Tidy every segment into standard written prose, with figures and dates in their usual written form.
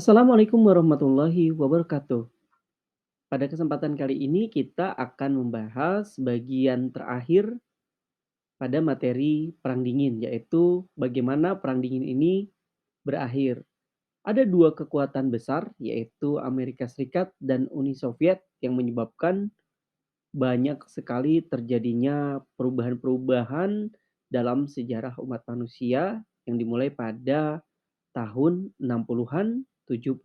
Assalamualaikum warahmatullahi wabarakatuh. Pada kesempatan kali ini kita akan membahas bagian terakhir pada materi Perang Dingin, yaitu bagaimana Perang Dingin ini berakhir. Ada dua kekuatan besar, yaitu Amerika Serikat dan Uni Soviet yang menyebabkan banyak sekali terjadinya perubahan-perubahan dalam sejarah umat manusia yang dimulai pada tahun 60-an, 70,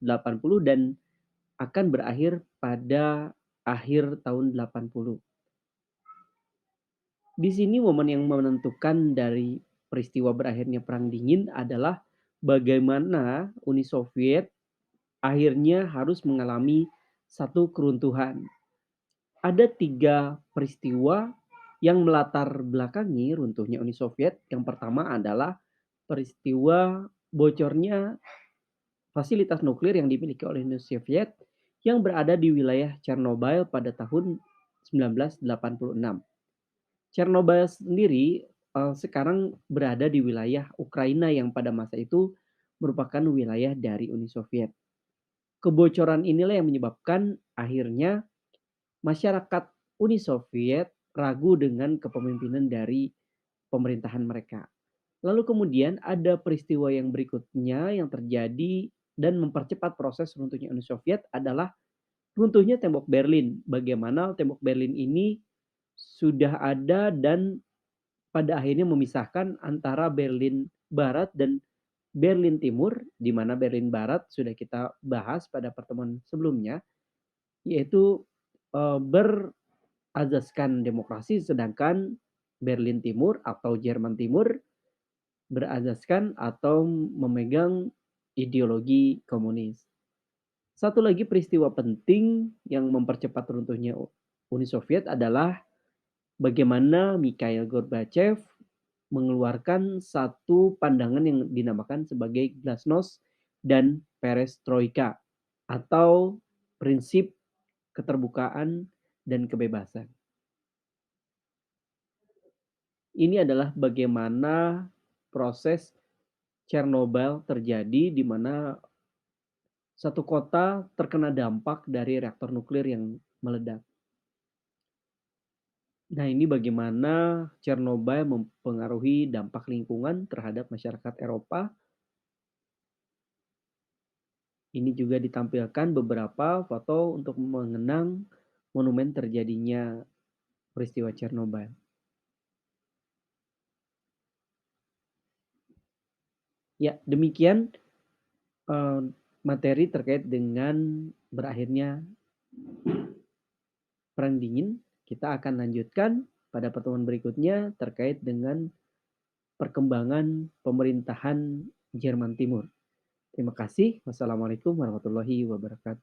80, dan akan berakhir pada akhir tahun 80. Di sini momen yang menentukan dari peristiwa berakhirnya Perang Dingin adalah bagaimana Uni Soviet akhirnya harus mengalami satu keruntuhan. Ada 3 peristiwa yang melatar belakangi runtuhnya Uni Soviet. Yang pertama adalah peristiwa bocornya fasilitas nuklir yang dimiliki oleh Uni Soviet yang berada di wilayah Chernobyl pada tahun 1986. Chernobyl sendiri sekarang berada di wilayah Ukraina yang pada masa itu merupakan wilayah dari Uni Soviet. Kebocoran inilah yang menyebabkan akhirnya masyarakat Uni Soviet ragu dengan kepemimpinan dari pemerintahan mereka. Lalu kemudian ada peristiwa yang berikutnya yang terjadi dan mempercepat proses runtuhnya Uni Soviet adalah runtuhnya tembok Berlin. Bagaimana tembok Berlin ini sudah ada dan pada akhirnya memisahkan antara Berlin Barat dan Berlin Timur, di mana Berlin Barat sudah kita bahas pada pertemuan sebelumnya, yaitu berazaskan demokrasi, sedangkan Berlin Timur atau Jerman Timur berazaskan atau memegang ideologi komunis. Satu lagi peristiwa penting yang mempercepat runtuhnya Uni Soviet adalah bagaimana Mikhail Gorbachev mengeluarkan satu pandangan yang dinamakan sebagai glasnost dan perestroika atau prinsip keterbukaan dan kebebasan. Ini adalah bagaimana proses Chernobyl terjadi di mana satu kota terkena dampak dari reaktor nuklir yang meledak. Nah, ini bagaimana Chernobyl mempengaruhi dampak lingkungan terhadap masyarakat Eropa. Ini juga ditampilkan beberapa foto untuk mengenang monumen terjadinya peristiwa Chernobyl. Ya, demikian eh, materi terkait dengan berakhirnya Perang Dingin. Kita akan lanjutkan pada pertemuan berikutnya terkait dengan perkembangan pemerintahan Jerman Timur. Terima kasih. Wassalamualaikum warahmatullahi wabarakatuh.